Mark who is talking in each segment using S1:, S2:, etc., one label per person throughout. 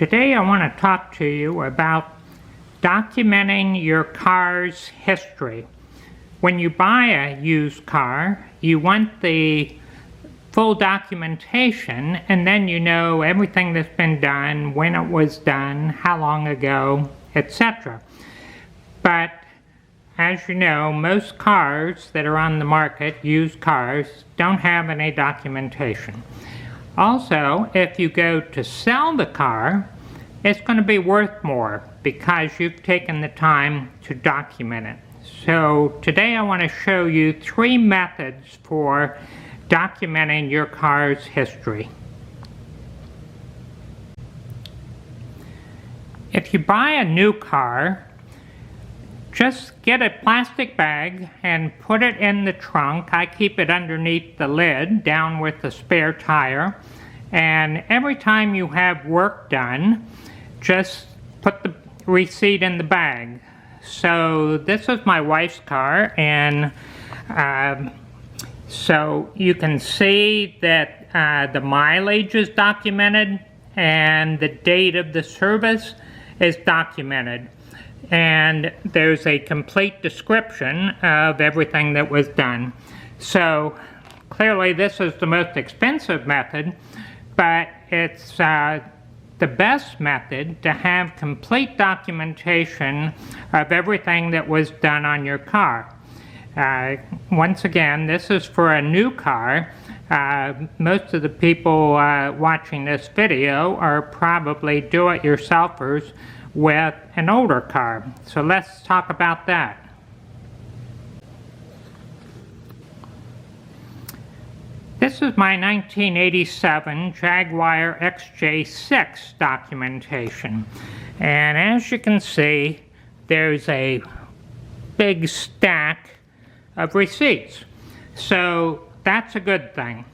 S1: Today I want to talk to you about documenting your car's history. When you buy a used car, you want the full documentation, and then you know everything that's been done, when it was done, how long ago, etc. But as you know, most cars that are on the market, used cars, don't have any documentation. Also, if you go to sell the car, it's going to be worth more because you've taken the time to document it. So today I want to show you 3 methods for documenting your car's history. If you buy a new car, just get a plastic bag and put it in the trunk. I keep it underneath the lid, down with the spare tire. And every time you have work done, just put the receipt in the bag. So this is my wife's car, and so you can see that the mileage is documented and the date of the service is documented. And there's a complete description of everything that was done. So clearly this is the most expensive method, but it's the best method to have complete documentation of everything that was done on your car. Once again, this is for a new car. Most of the people watching this video are probably do-it-yourselfers with an older car. So let's talk about that. This is my 1987 Jaguar XJ6 documentation. And as you can see, there's a big stack of receipts. So that's a good thing.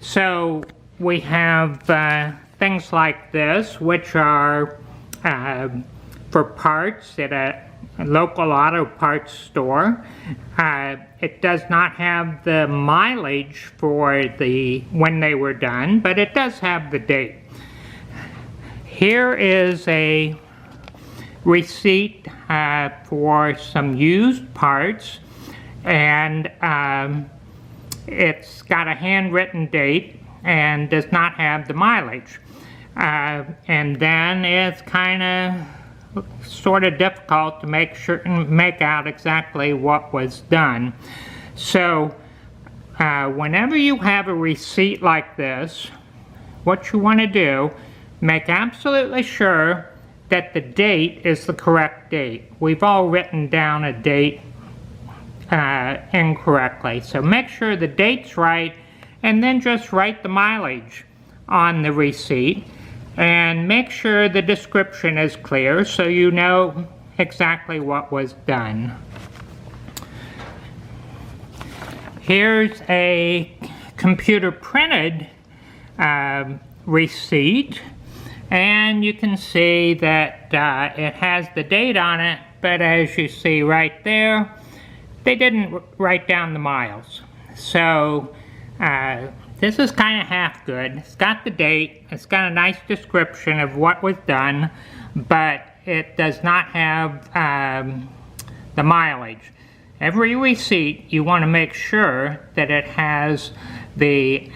S1: So we have things like this, which are for parts at a local auto parts store. It does not have the mileage for when they were done, but it does have the date. Here is a receipt for some used parts, and it's got a handwritten date and does not have the mileage. And then it's kind of sort of difficult to make out exactly what was done. So whenever you have a receipt like this, what you want to do, make absolutely sure that the date is the correct date. We've all written down a date incorrectly, so make sure the date's right, and then just write the mileage on the receipt. And make sure the description is clear so you know exactly what was done. Here's a computer printed receipt, and you can see that it has the date on it, but as you see right there, they didn't write down the miles. So this is kind of half good. It's got the date, it's got a nice description of what was done, but it does not have the mileage. Every receipt, you want to make sure that it has the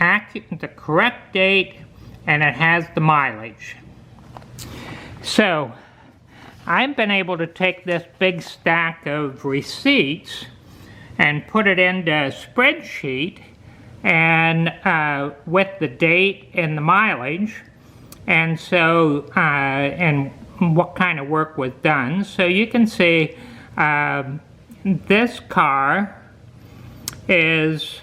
S1: correct date and it has the mileage. So I've been able to take this big stack of receipts and put it into a spreadsheet, and with the date and the mileage, and so and what kind of work was done. So you can see this car is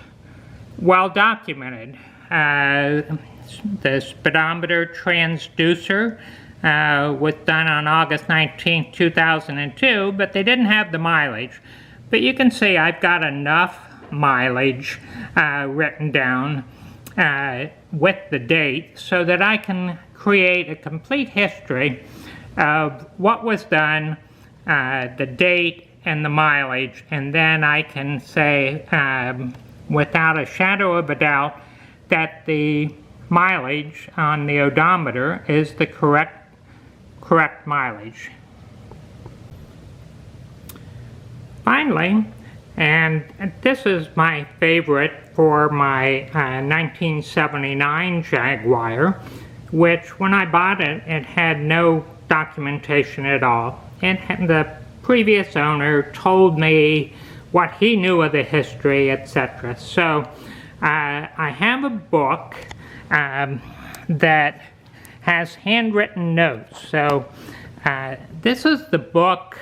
S1: well documented. The speedometer transducer was done on August 19, 2002, but they didn't have the mileage. But you can see I've got enough mileage written down with the date so that I can create a complete history of what was done, the date and the mileage, and then I can say without a shadow of a doubt that the mileage on the odometer is the correct correct mileage. Finally, and this is my favorite for my 1979 Jaguar, which when I bought it, it had no documentation at all. The previous owner told me what he knew of the history, etc. So I have a book that has handwritten notes. So this is the book.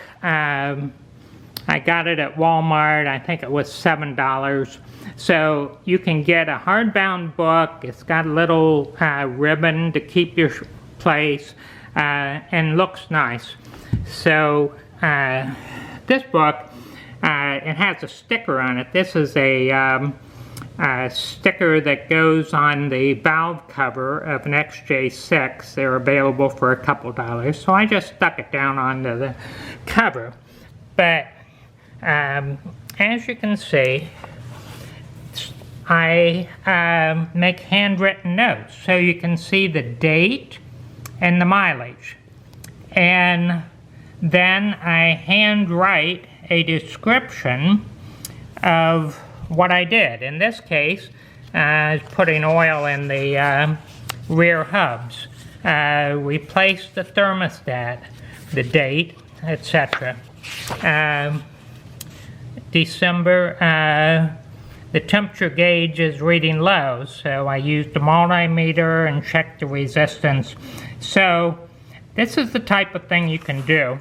S1: I got it at Walmart. I think it was $7. So you can get a hardbound book. It's got a little ribbon to keep your place and looks nice. So this book, it has a sticker on it. This is a sticker that goes on the valve cover of an XJ6. They're available for a couple dollars. So I just stuck it down onto the cover. But as you can see, I make handwritten notes so you can see the date and the mileage. And then I handwrite a description of what I did. In this case, I was putting oil in the rear hubs. Replaced the thermostat, the date, etc. December, the temperature gauge is reading low, so I used a multimeter and checked the resistance. So this is the type of thing you can do.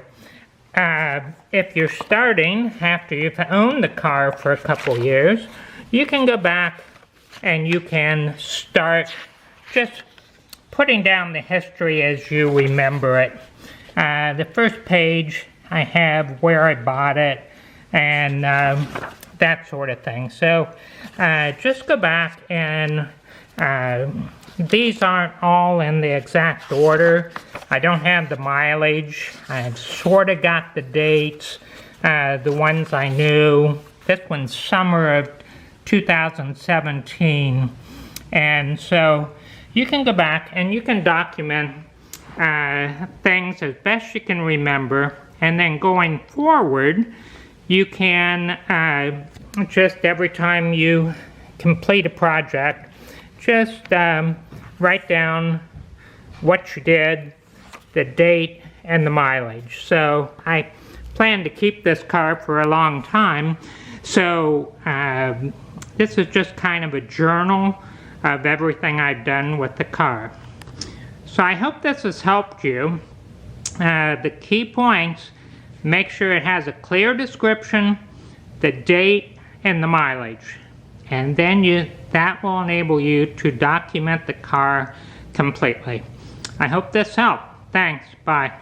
S1: If you're starting after you've owned the car for a couple years, you can go back and you can start just putting down the history as you remember it. The first page I have where I bought it and that sort of thing. So just go back and these aren't all in the exact order. I don't have the mileage. I've sort of got the dates, the ones I knew. This one's summer of 2017. And so you can go back and you can document things as best you can remember. And then going forward, you can just every time you complete a project, just write down what you did, the date, and the mileage. So I plan to keep this car for a long time. So this is just kind of a journal of everything I've done with the car. So I hope this has helped you. The key points: make sure it has a clear description, the date, and the mileage. And then that will enable you to document the car completely. I hope this helped. Thanks. Bye.